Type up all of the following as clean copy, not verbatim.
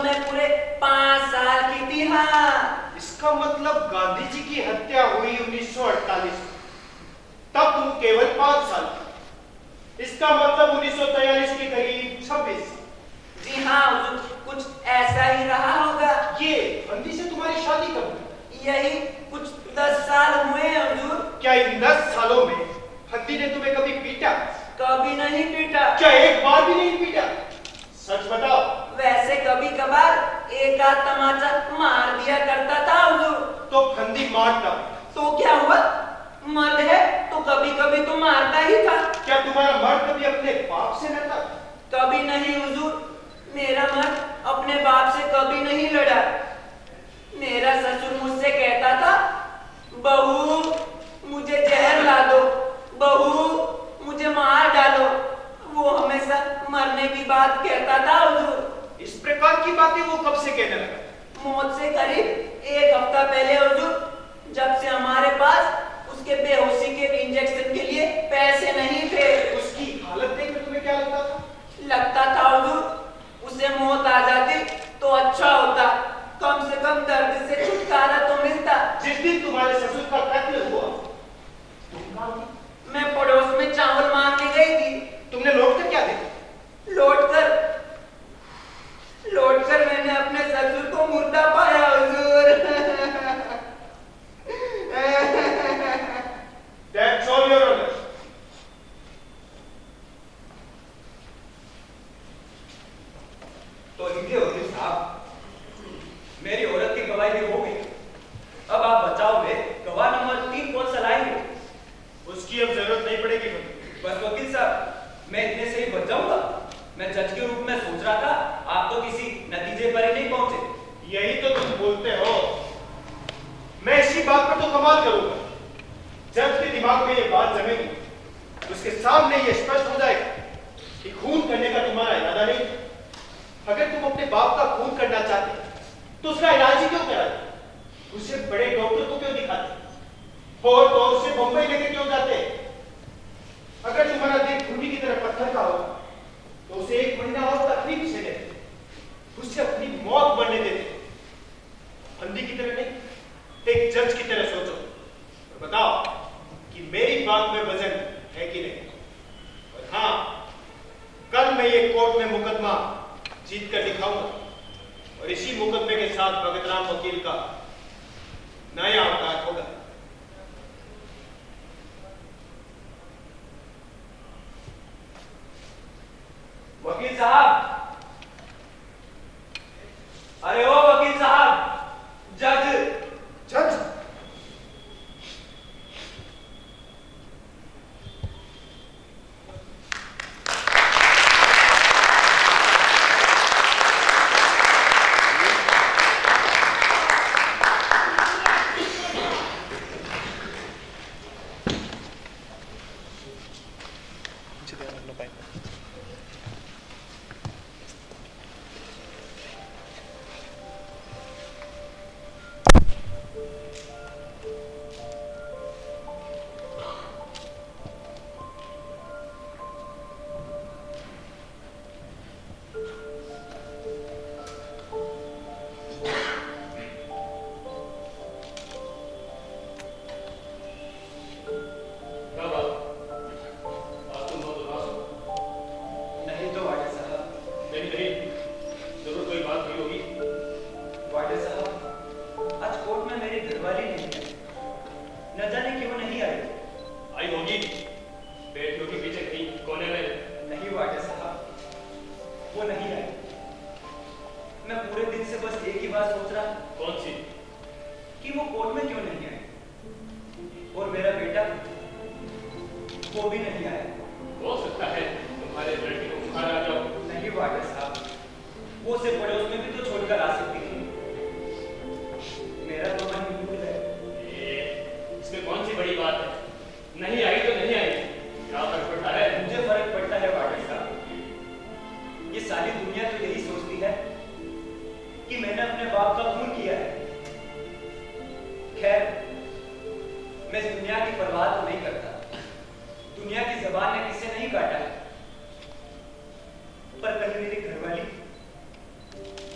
तब मैं पूरे 5 साल की थी। हाँ, इसका मतलब गांधी जी की हत्या हुई 1948 में, तब तुम केवल 5 साल की। इसका मतलब 1943 के करीब 26 साल। जी हाँ हुजूर, कुछ ऐसा ही रहा होगा। ये फंदी से तुम्हारी शादी कब हुई? यही कुछ 10 साल हुए हैं हुजूर। क्या इन 10 सालों में फंदी ने तुम्हें कभी पीटा? कभी नहीं पीटा। क्या एक बार भी नहीं पीटा? सच बताओ। वैसे कभी कभार एक आध तमाचा मार दिया करता था हुजूर। तो फंदी मारता तो क्या हुआ, मर्द है तो कभी कभी तो मारता ही था। क्या तुम्हारा मर्द कभी अपने बाप से लड़ता? कभी नहीं हुजूर, मेरा मर्द अपने बाप से कभी नहीं लड़ा। मेरा ससुर मुझसे कहता था, बहू मुझे जहर ला दो, बहू मुझे मार डालो। वो हमेशा मरने की बात कहता था हुजूर। इस प्रकार की बातें वो कब से कहने लगा? मौत से करीब 1 हफ्ता पहले हुजूर, जब से हमारे पास उसके बेहोशी के इंजेक्शन के लिए पैसे नहीं थे। उसकी हालत देखकर तुम्हें क्या लगता था? लगता था हुजूर, उसे मौत आ जाती तो अच्छा होता, कम से कम दर्द से छुटकारा तो मिलता। जिस दिन तुम्हारे ससुर का कत्ल हुआ, तुम कहाँ थी? मैं पड़ोस में चावल मांगने गई थी। तुमने लौटकर क्या देखा? लौटकर मैंने अपने ससुर को मुर्दा पाया हुजूर। That's all, Your Honor. तो इनके वकील साहब, मेरी औरत की गवाही भी हो गई। अब आप बचाव में गवाह नंबर 3 कौन सा लाएंगे? उसकी अब जरूरत नहीं पड़ेगी। बस वकील साहब, मैं इतने से ही बच जाऊंगा। मैं जज के रूप में सोच रहा था, आप तो किसी नतीजे पर ही नहीं पहुंचे। यही तो तुम बोलते हो। मैं इसी बात पर तो कमाल करूंगा। जज के दिमाग में ये बात जमेगी, उसके सामने ये स्पष्ट हो जाएगा कि खून करने का तुम्हारा इरादा नहीं। अगर तुम अपने बाप का खून करना चाहते तो उसका इलाज ही क्यों कराते? उसे बड़े डॉक्टर को क्यों दिखाते और तो उसे बंबई लेके क्यों जाते? अगर तुम्हारा दिल खूनी की तरह पत्थर का होगा तो उसे 1 महीना और तकलीफ से देते, उसे अपनी मौत मरने देते। फंदी की तरह नहीं, एक जज की तरह सोचो और बताओ कि मेरी बात में वजन है कि नहीं। और हाँ, कल मैं ये कोर्ट में मुकदमा जीत कर दिखाऊंगा और इसी मुकदमे के साथ भगत राम वकील का नया अवतार होगा। वकील साहब, अरे ओ वकील साहब, जज। जज,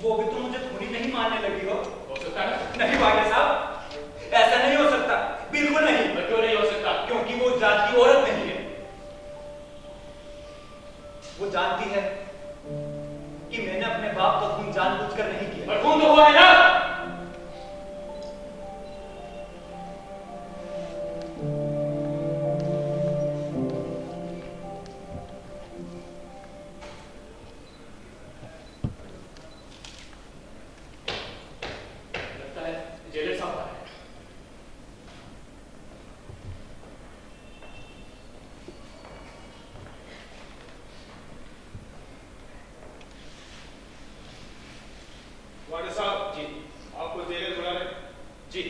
वो भी तो मुझे खूनी नहीं मानने लगी हो। हो सकता है ना? नहीं भाग्य साहब, ऐसा नहीं हो सकता, बिल्कुल नहीं। पर क्यों नहीं हो सकता? क्योंकि वो जात की औरत नहीं है। वो जानती है कि मैंने अपने बाप का खून जानबूझकर नहीं किया। पर खून तो हुआ है ना? लगता है जेलर साहब आए। वार्डन साहब जी, आपको जेलर बुला रहे हैं। जी।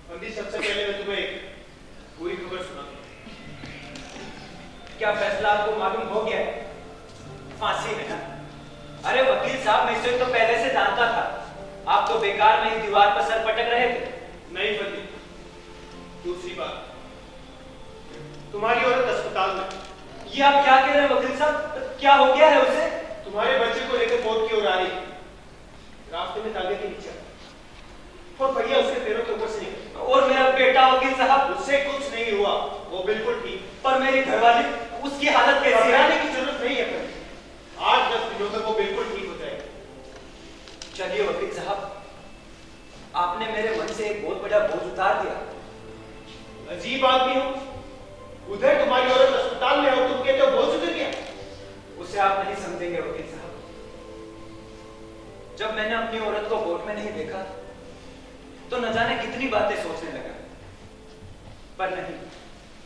बंदी, सबसे पहले मैं तुम्हें एक पूरी खबर सुनाता हूं। क्या फैसला आपको मालूम हो गया है? फांसी है ना? अरे वकील साहब, मैं इसे तो पहले से जानता था। आप तो बेकार में ही दीवार पर सर पटक रहे थे। नहीं बंदी, दूसरी बात, तुम्हारी औरत अस्पताल में। ये आप क्या कह रहे हैं वकील साहब? क्या हो गया है उसे? तुम्हारे बच्चे को लेकर कोर्ट की ओर आ रही, रास्ते में तागे के नीचे और भैया उसके पैरों के ऊपर से निकल। और मेरा बेटा वकील साहब? उससे कुछ नहीं हुआ, वो बिल्कुल ठीक। पर मेरी घरवाली, उसकी हालत कैसी है? घबराने की जरूरत नहीं है बंदी, 8-10 दिनों में वो बिल्कुल ठीक हो जाएगी। चलिए वकील साहब, आपने मेरे मन से एक बहुत बड़ा बोझ उतार दिया। अजीब आदमी हो, उधर तुम्हारी औरत अस्पताल में हो, तुम कहते हो बोझ उतर गया। उसे आप नहीं समझेंगे वकील साहब। जब मैंने अपनी औरत को कोर्ट में नहीं देखा तो न जाने कितनी बातें सोचने लगा। पर नहीं,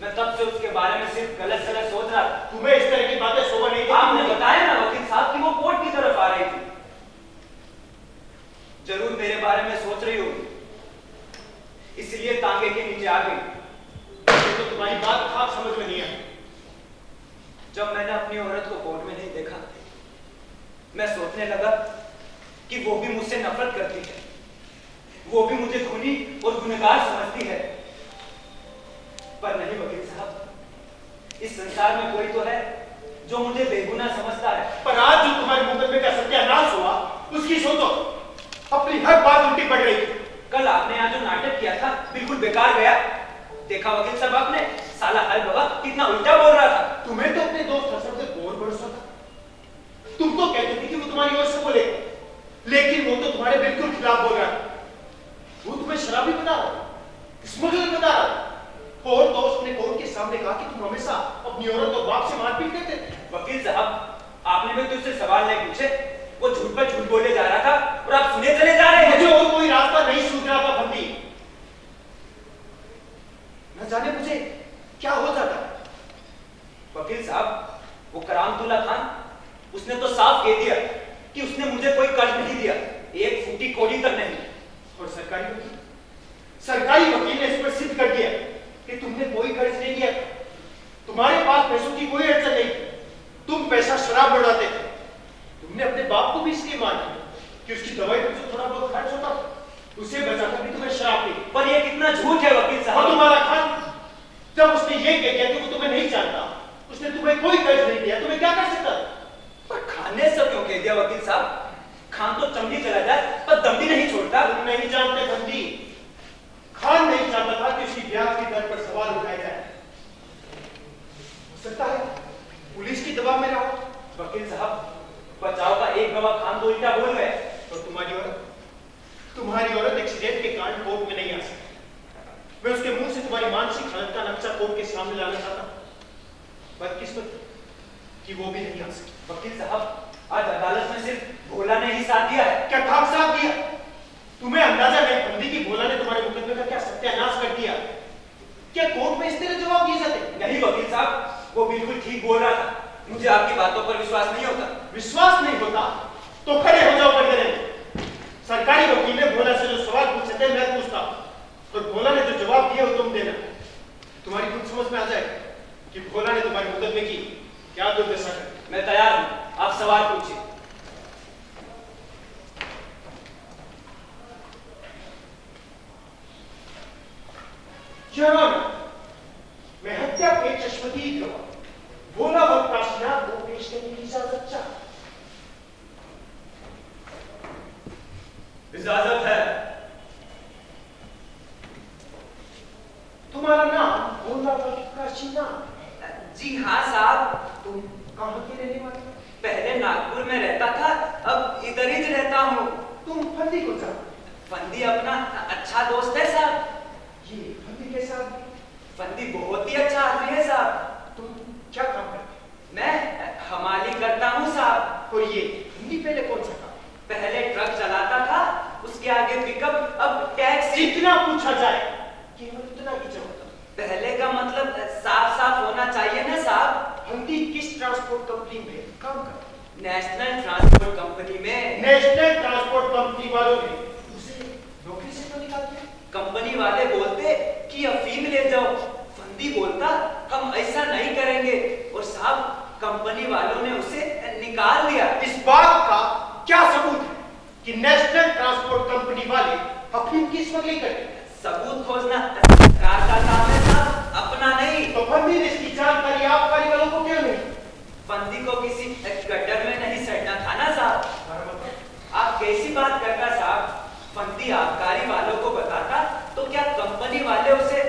मैं तब से उसके बारे में सिर्फ गलत सलत सोच रहा था। तुम्हें इस तरह की बातें शोभा नहीं देती। आपने बताया ना वकील साहब कि वो कोर्ट की तरफ आ रही थी। जरूर मेरे बारे में सोच रही होगी, इसलिए तांगे के नीचे आ गई। तो तुम्हारी बात खास समझ में नहीं आई। जब मैंने अपनी औरत को कोर्ट में नहीं देखा, मैं सोचने लगा कि वो भी मुझसे नफरत करती है, वो भी मुझे खूनी और गुनहगार समझती है। पर नहीं वकील साहब, इस संसार में कोई तो है जो मुझे बेगुनाह समझता है। पर आज जो तुम्हारे मुकदमे का सत्यानाश हुआ, उसकी सोचो, अपनी हर बात उल्टी पड़ रही थी। कल आपने यहाँ जो नाटक किया था, बिल्कुल बेकार गया। देखा वकील साहब आपने, साला हर वक्त कितना उल्टा बोल रहा था। तुम्हें तो अपने दोस्त हसन से बहुत भरोसा था। तुम तो कहते थे कि वो तुम्हारी ओर से बोलेगा, लेकिन वो तो तुम्हारे बिल्कुल खिलाफ बोल रहा था। वो तुम्हें शराबी बता रहा था, स्मगलर बता रहा था, और तो उसने कोर्ट के सामने कहा कि तुम हमेशा अपनी औरत को बाप से मारपीट करते थे। वकील साहब, आपने भी तो उससे सवाल नहीं पूछे। वो झूठ पर झूठ बोले जा रहा था और आप सुने चले जा रहे हैं। मुझे और कोई रास्ता नहीं सूझ रहा था बंदी। न जाने मुझे क्या हो जाता। वकील साहब, वो करामतुल्ला खान, उसने तो साफ कह दिया कि उसने मुझे कोई कर्ज नहीं दिया, एक फूटी कौड़ी तक नहीं। और सरकारी वकील ने इस पर सिद्ध कर दिया कि तुमने कोई कर्ज नहीं लिया था, तुम्हारे पास पैसों की कोई अड़चन नहीं थी, तुम पैसा शराब में उड़ाते थे। तुमने अपने बाप को भी इसलिए माना कि उसकी दवाई पर जो थोड़ा बहुत खर्च होता था, उसे बचाकर भी तुम्हें शराब दी। पर ये कितना झूठ है वकील और साहब। तुम्हारा खान, जब उसने ये कह दिया कि वो तुम्हें नहीं जानता, उसने तुम्हें कोई कर्ज नहीं दिया, तुम्हें क्या कर सकता था? पर खाने से क्यों कह दिया वकील साहब? खान तो चमड़ी चला जाए पर दम भी नहीं छोड़ता। तुम नहीं जानते बंदी, खान नहीं चाहता था कि उसकी ब्याज की दर पर सवाल उठाया जाए। हो सकता है पुलिस की दबाव में रहो। वकील साहब, बचाव का एक गवाह खान तो उल्टा बोल गए। तो तुम्हारी औरत एक्सीडेंट के कारण कोर्ट में नहीं आ सकती। मैं उसके मुंह से तुम्हारी मानसिक हालत का नक्शा कोर्ट के सामने लाना चाहता हूं। बदकिस्मत कि वो भी नहीं आ सकी। वकील साहब, आज अदालत में सिर्फ भोला ने ही साथ दिया है। क्या खाक साथ दिया? तुम्हें अंदाजा नहीं बंदी कि भोला ने तुम्हारे मुकदमे का क्या सत्यानाश कर दिया? क्या कोर्ट में इस तरह जवाब दिए जाते? नहीं वकील साहब, वो बिल्कुल ठीक बोल रहा था। मुझे आपकी बातों पर विश्वास नहीं होता। विश्वास नहीं होता तो खड़े हो जाओ पर्दे में। सरकारी वकील ने भोला से जो सवाल पूछे थे मैं पूछता, और भोला ने जो जवाब दिया वो तुम देना। तुम्हारी खुद समझ में आ जाए कि भोला ने तुम्हारे मुकदमे की क्या दुर्दशा कर। मैं तैयार हूं, आप सवाल पूछिए। योर ऑनर, मैं हत्या के चश्मदीद गवाह पेश करने की इजाजत चाह। इजाजत है। तुम्हारा नाम भोला काशी नाम? जी हाँ साहब। तुम कहाँ के रहने वाले हो? पहले नागपुर में रहता था, अब इधर ही रहता हूँ। तुम फंदी को जानते? फंदी अपना अच्छा दोस्त है साहब। ये फंदी कैसा आदमी? फंदी बहुत ही अच्छा आदमी है साहब। तुम क्या काम करते? मैं हमाली करता हूँ साहब। और ये फंदी पहले कौन सा काम? पहले ट्रक चलाता था, उसके आगे पिकअप, अब टैक्सी। जितना पूछा जाए केवल उतना की जरूरत है। पहले का मतलब साफ साफ होना चाहिए ना साहब। फंदी किस ट्रांसपोर्ट कंपनी में काम करता? नेशनल ट्रांसपोर्ट कंपनी में। नेशनल ट्रांसपोर्ट कंपनी वालों ने उसे नौकरी से क्यों निकाल दिया? कंपनी वाले बोलते कि अफीम ले जाओ। फंदी बोलता हम ऐसा नहीं करेंगे, और साहब कंपनी वालों ने उसे निकाल दिया। इस बात का क्या सबूत है कि नेशनल ट्रांसपोर्ट कंपनी वाले अफीम की स्मगलिंग करते हैं? सबूत खोजना सरकार का काम है साहब, अपना नहीं। तो फंदी ने इसकी जानकारी आबकारी वालों को क्यों नहीं? फंदी को किसी गड्ढर में नहीं सड़ना था ना साहब। आप कैसी बात करता साहब? फंदी आबकारी वालों को बताता तो क्या कंपनी वाले उसे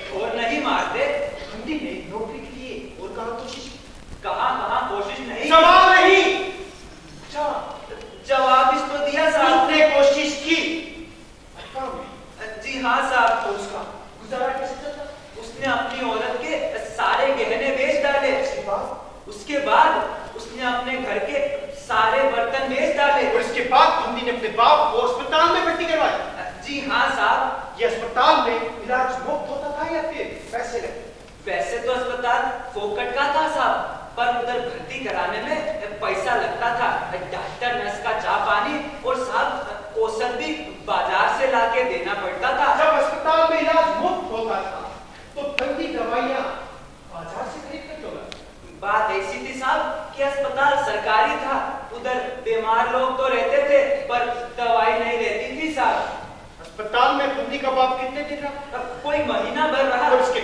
ठोर नहीं मारते? फंदी ने नौकरी के लिए और कहाँ कोशिश की? कहाँ कोशिश नहीं। सवाल नहीं, जवाब इसको दिया साहब। उसने कोशिश की। काम जी हाँ साहब। तो उसका गुजारा कैसे चलता? उसने अपनी औरत के सारे गहने बेच डाले। उसके बाद उसने अपने घर के सारे बर्तन बेच डाले। और इसके बाद फंदी ने अपने बाप को अस्पताल में भर्ती करवाया। जी हाँ साहब। ये अस्पताल में इलाज मुफ्त होता था या फिर पैसे लगते? वैसे तो अस्पताल फोकट का था साहब, पर उधर भर्ती कराने में पैसा लगता था। डॉक्टर नर्स का चाय पानी और साहब औषध भी बाजार से लाके देना पड़ता था। जब अस्पताल में इलाज मुफ्त होता था तो फंदी दवाइयाँ बाजार से खरीद कर क्यों लाता? बात ऐसी थी साहब कि अस्पताल सरकारी था, उधर बीमार लोग तो रहते थे पर दवाई नहीं रहती थी साहब। अस्पताल में फंदी का बाप कितने दिन रहा? कोई महीना भर रहा। और इसके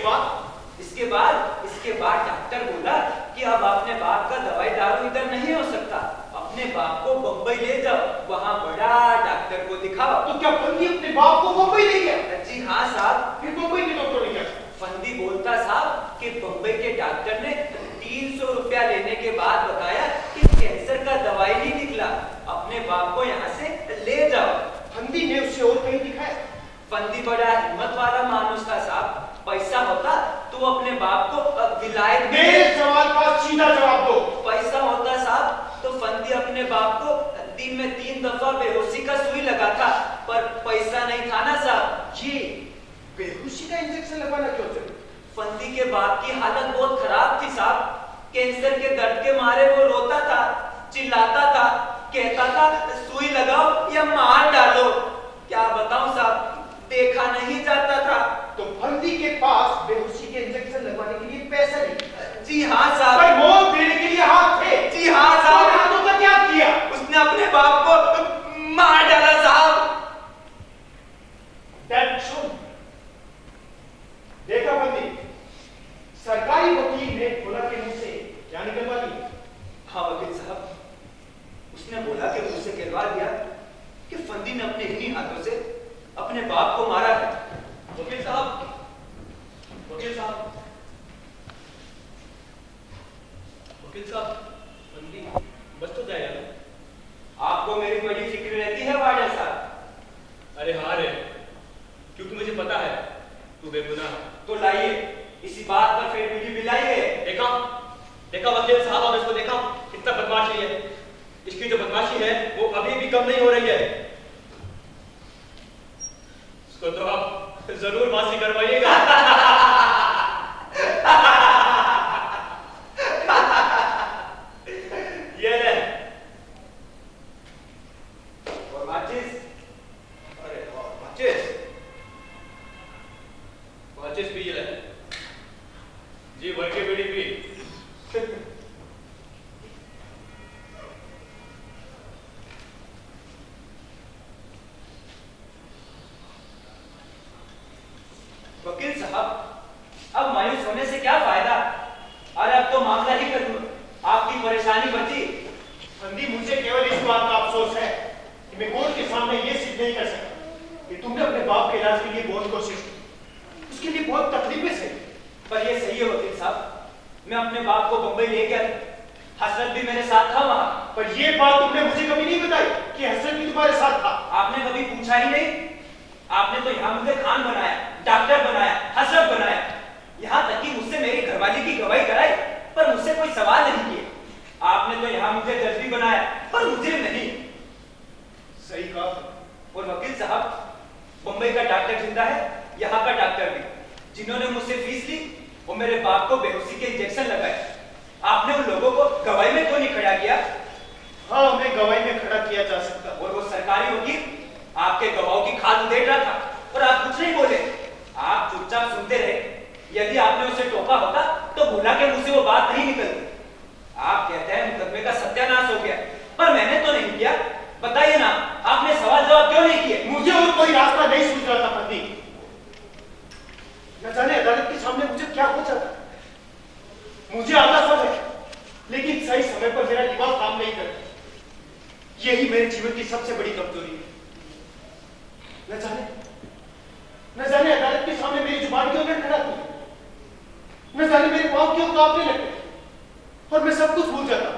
बाद डॉक्टर बोला कि अब अपने बाप का दवाई दारू इधर नहीं हो सकता, अपने बाप को बम्बई ले जाओ, वहाँ बड़ा डॉक्टर को दिखाओ। तो क्या फंदी अपने बाप को बम्बई ले गया? जी हाँ साहब। फिर बम्बई के डॉक्टर ने क्या? फंदी बोलता साहब कि बम्बई के डॉक्टर ने 300 रुपया लेने के बाद बताया कि कैंसर का दवाई नहीं निकला, अपने बाप को यहाँ से ले जाओ। फंदी ने उसे और कहीं दिखाया? फंदी बड़ा हिम्मत वाला मानुस था साहब, पैसा होता तो अपने बाप को विलायत में। मेरे सवाल का सीधा जवाब दो। पैसा होता साहब तो फंदी अपने बाप को दिन में 3 दफा बेहोशी का सुई लगा था, पर पैसा नहीं था ना साहब। ये बेहोशी का इंजेक्शन लगवाना क्यों जरूरी? फंदी के बाप की हालत बहुत खराब थी साहब, कैंसर के दर्द के मारे वो रोता था, चिल्लाता था, कहता था सुई लगाओ या मार डालो। क्या बताऊं साहब, देखा नहीं जाता था। तो फंदी के पास बेहोशी के इंजेक्शन लगवाने के लिए पैसा नहीं? जी हाँ साहब। पर मौत देने के लिए हाथ थे? जी हाँ साहब। हाथों का क्या किया? उसने अपने बाप को मार डाला साहब। That's true. देखा फंदी, सरकारी वकील ने बोला कि मुझसे क्या निकलवा दी? हाँ वकील साहब, उसने बोला कि मुझसे कहलवा दिया कि फंदी ने अपने इन्हीं हाथों से अपने बाप को मारा है। वकील साहब, वकील साहब, वकील साहब, फंदी बच तो जाएगा ना? आपको मेरी बड़ी फिक्र रहती है वार्डन साहब। अरे हाँ रे, क्योंकि मुझे पता है तू बेगुनाह है। तो लाइए, इसी बात पर फिर मिली बिलाइए। देखा देखा वकील साहब, अब इसको देखा कितना बदमाशी है। इसकी जो बदमाशी है वो अभी भी कम नहीं हो रही है। इसको तो आप जरूर फांसी करवाइएगा। ये ले। और माचिस। अरे माचिस, माचिस भी ये ले। जी भर के बीड़ी पी। वकील साहब, अब मायूस होने से क्या फायदा? अरे अब तो मामला ही खत्म। आप आपकी परेशानी बची। फंदी, मुझे केवल इस बात का अफसोस है कि मैं कोर्ट के सामने ये सिद्ध नहीं कर सका कि तुमने अपने बाप के इलाज के लिए बहुत कोशिश की, उसके लिए बहुत तकलीफें सही। पर ये सही है वकील साहब, मैं अपने बाप को बंबई ले गया था, हसरत भी मेरे साथ था वहां। पर ये बात तुमने मुझे कभी नहीं बताई कि हसरत भी तुम्हारे साथ था। आपने कभी पूछा ही नहीं। आपने तो यहाँ मुझे खान बनाया, डॉक्टर बनाया, हसरत बनाया, यहाँ तक कि मुझसे मेरी घरवाली की गवाही कराई, पर मुझसे कोई सवाल नहीं किए। आपने तो यहाँ मुझे जज भी बनाया, पर मुझे नहीं। सही कहा। और वकील साहब, बंबई का डॉक्टर जिंदा है, यहाँ का डॉक्टर भी, जिन्होंने मुझसे फीस ली और मेरे बाप को बेहोशी के इंजेक्शन लगाए। आपने उन लोगों को गवाही में क्यों नहीं खड़ा किया? हाँ, उन्हें गवाही में खड़ा किया जा सकता। और वो सरकारी वकील आपके गवाहों की खाल उधेड़ रहा था और आप कुछ नहीं बोले। आप चुपचाप सुनते रहे। यदि आपने उसे टोका होता तो भूला के मुझसे वो बात नहीं निकलती। आप कहते हैं मुकदमे का सत्यानाश हो गया, पर मैंने तो नहीं किया। बताइए ना, आपने सवाल जवाब क्यों नहीं किए? मुझे और कोई रास्ता नहीं सूझ रहा था फंदी। न जाने अदालत के सामने मुझे क्या हो जाता। मुझे आता सब है, लेकिन सही समय पर मेरा दिमाग काम नहीं करता। यही मेरे जीवन की सबसे बड़ी कमजोरी है। न जाने अदालत के सामने मेरी जुबान क्यों नहीं खड़ा थी, न जाने मेरे पांव क्यों कांपने लगते और मैं सब कुछ भूल जाता।